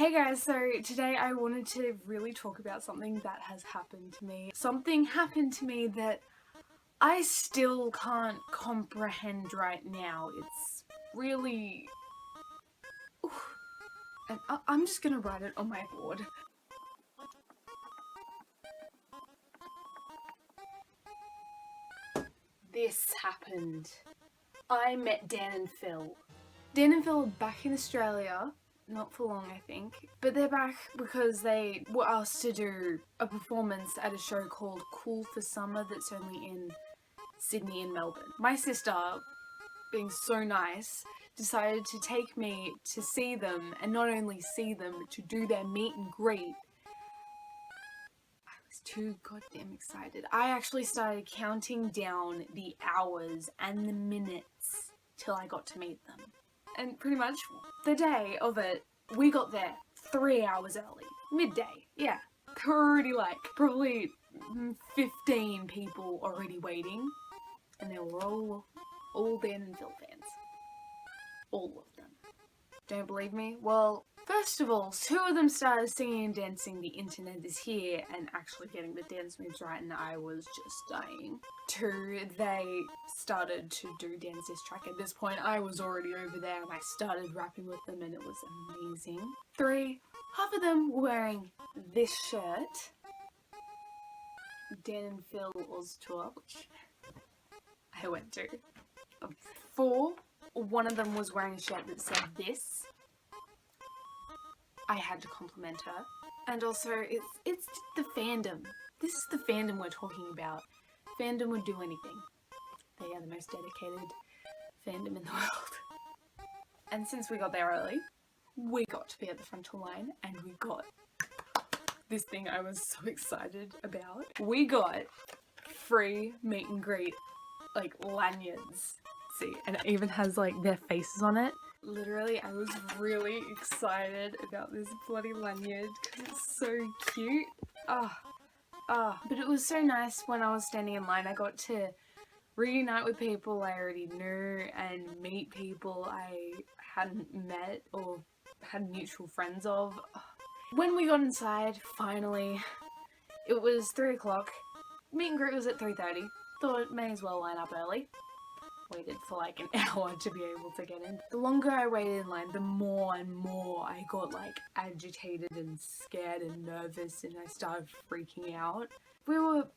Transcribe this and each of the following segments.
Hey guys, so today I wanted to really talk about something that has happened to me. Something happened to me that I still can't comprehend right now. It's really... Oof. And I'm just gonna write it on my board. This happened. I met Dan and Phil. Dan and Phil are back in Australia. Not for long, I think. But they're back because they were asked to do a performance at a show called Cool for Summer that's only in Sydney and Melbourne. My sister, being so nice, decided to take me to see them, and not only see them, but to do their meet and greet. I was too goddamn excited. I actually started counting down the hours and the minutes till I got to meet them. And pretty much the day of it, we got there 3 hours early. Midday, yeah. Pretty probably 15 people already waiting. And they were all Dan and Phil fans. All of them. Don't believe me? Well, first of all, 2 of them started singing and dancing The Internet Is Here and actually getting the dance moves right, and I was just dying. 2, they started to do Dan's diss track. At this point, I was already over there and I started rapping with them and it was amazing. 3, half of them were wearing this shirt. Dan and Phil Oz Tour, which I went to. 4, one of them was wearing a shirt that said this. I had to compliment her. And also, it's the fandom. This is the fandom we're talking about. Fandom would do anything. They are the most dedicated fandom in the world. And since we got there early, we got to be at the frontal line and we got this thing I was so excited about. We got free meet and greet, lanyards. See, and it even has their faces on it. Literally, I was really excited about this bloody lanyard because it's so cute. But it was so nice when I was standing in line. I got to reunite with people I already knew and meet people I hadn't met or had mutual friends of. When we got inside, finally, it was 3 o'clock. Meet and greet was at 3:30. Thought may as well line up early. Waited for an hour to be able to get in. The longer I waited in line, the more and more I got agitated and scared and nervous, and I started freaking out. We were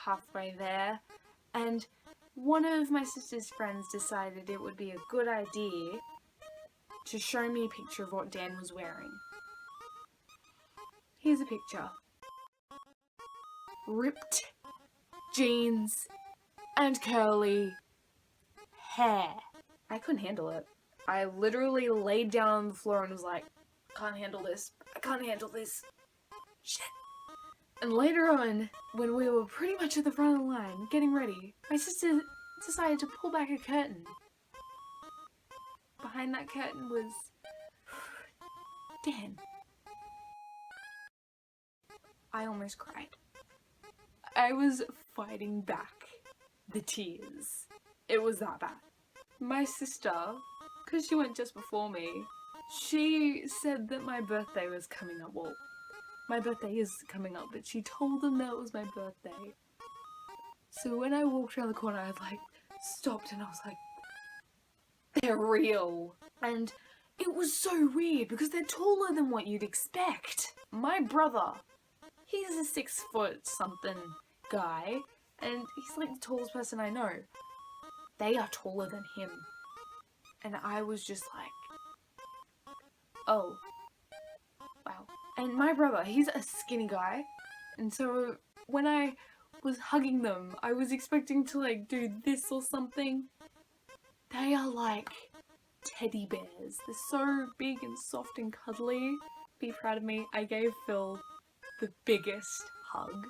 halfway there and one of my sister's friends decided it would be a good idea to show me a picture of what Dan was wearing. Here's a picture. Ripped jeans and curly hair. I couldn't handle it. I literally laid down on the floor and was like, can't handle this. I can't handle this. Shit. And later on, when we were pretty much at the front of the line, getting ready, my sister decided to pull back a curtain. Behind that curtain was Dan. I almost cried. I was fighting back the tears. It was that bad. My sister, because she went just before me, she said that my birthday was coming up. Well, my birthday is coming up, but she told them that it was my birthday. So when I walked around the corner, I stopped and I was like, they're real. And it was so weird because they're taller than what you'd expect. My brother, he's a 6 foot something guy, and he's the tallest person I know. They are taller than him. And I was just oh, wow. And my brother, he's a skinny guy. And so when I was hugging them, I was expecting to do this or something. They are teddy bears. They're so big and soft and cuddly. Be proud of me. I gave Phil the biggest hug.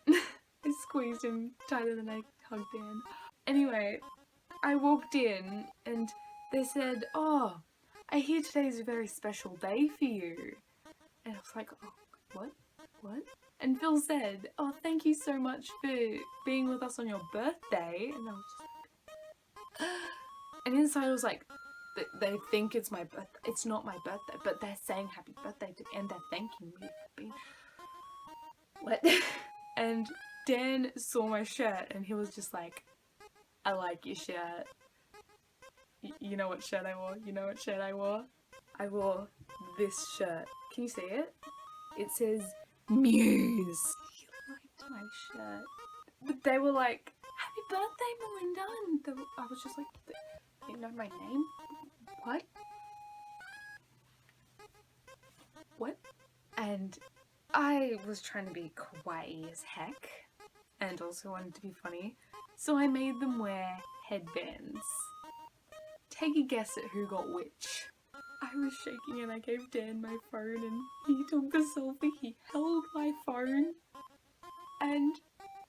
I squeezed him tighter than I hugged Dan. Anyway, I walked in and they said, oh, I hear today's a very special day for you. And I was like, oh, what? And Phil said, oh, thank you so much for being with us on your birthday. And I was just and inside I was like, they think it's my birthday. It's not my birthday, but they're saying happy birthday to me and they're thanking me for being... What? And Dan saw my shirt and he was just like, I like your shirt. You know what shirt I wore? You know what shirt I wore? I wore this shirt. Can you see it? It says Muse. He liked my shirt. But they were like, happy birthday, Melinda. And I was just like, you know my name? What? What? And I was trying to be kawaii as heck. And also wanted to be funny. So I made them wear headbands. Take a guess at who got which. I was shaking and I gave Dan my phone and he took the selfie. He held my phone and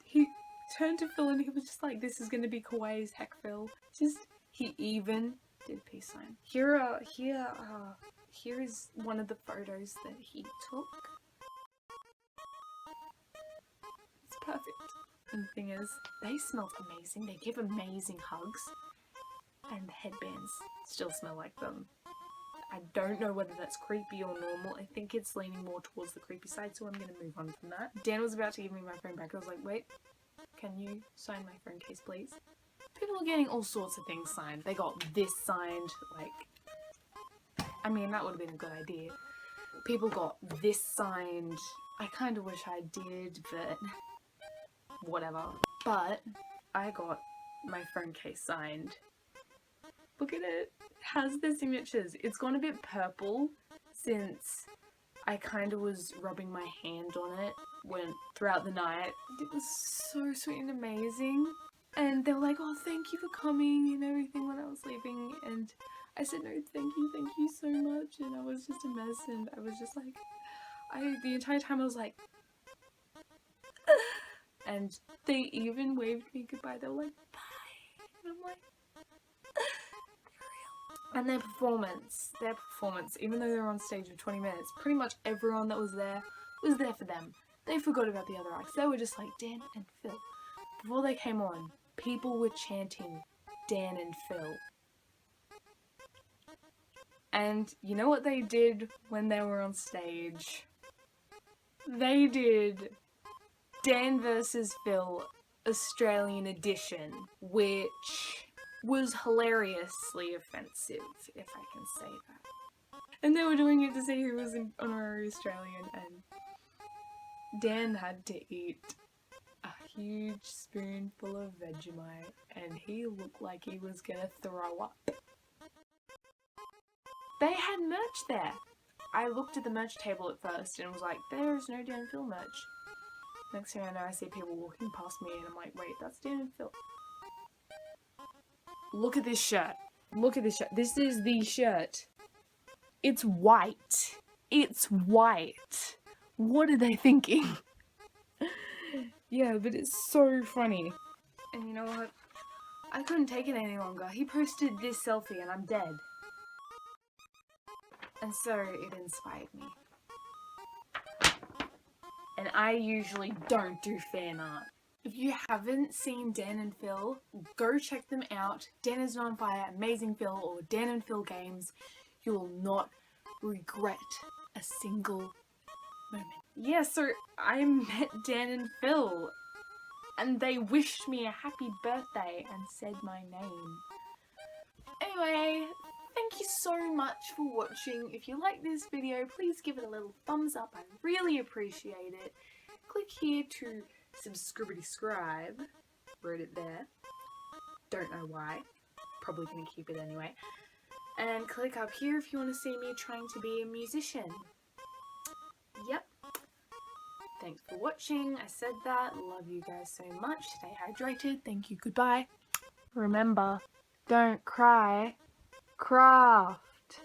he turned to Phil and he was just like, this is going to be kawaii as heck, Phil. He even did a peace sign. Here is one of the photos that he took. It's perfect. And the thing is, they smelled amazing. They give amazing hugs. And the headbands still smell like them. I don't know whether that's creepy or normal. I think it's leaning more towards the creepy side, so I'm going to move on from that. Dan was about to give me my phone back. I was like, wait, can you sign my phone case, please? People are getting all sorts of things signed. They got this signed, like, I mean, that would have been a good idea. People got this signed. I kind of wish I did, but whatever. But I got my phone case signed. Look at it. It has their signatures. It's gone a bit purple since I kind of was rubbing my hand on it throughout the night. It was so sweet and amazing. And they were like, oh, thank you for coming and everything when I was leaving. And I said, no, thank you so much. And I was just a mess and I was just like, the entire time I was like, and they even waved me goodbye. They were like, bye. And I'm like, and their performance, even though they were on stage for 20 minutes, pretty much everyone that was there for them. They forgot about the other acts. They were just like, Dan and Phil. Before they came on, people were chanting Dan and Phil. And you know what they did when they were on stage? They did Dan vs. Phil Australian edition, which was hilariously offensive, if I can say that. And they were doing it to see who was an honorary Australian, and Dan had to eat a huge spoonful of Vegemite, and he looked like he was gonna throw up. They had merch there. I looked at the merch table at first and was like, there's no Dan and Phil merch. Next thing I know, I see people walking past me and I'm like, wait, that's Dan and Phil. Look at this shirt. Look at this shirt. This is the shirt. It's white. It's white. What are they thinking? Yeah, but it's so funny. And you know what? I couldn't take it any longer. He posted this selfie and I'm dead. And so it inspired me. And I usually don't do fan art. If you haven't seen Dan and Phil, go check them out. Dan is on Fire, Amazing Phil, or Dan and Phil Games. You will not regret a single moment. Yeah, so I met Dan and Phil, and they wished me a happy birthday and said my name. Anyway, thank you so much for watching. If you like this video, please give it a little thumbs up. I really appreciate it. Click here to subscribe. Wrote it there. Don't know why. Probably gonna keep it anyway. And click up here if you want to see me trying to be a musician. Yep. Thanks for watching. I said that. Love you guys so much. Stay hydrated. Thank you. Goodbye. Remember, don't cry. Craft.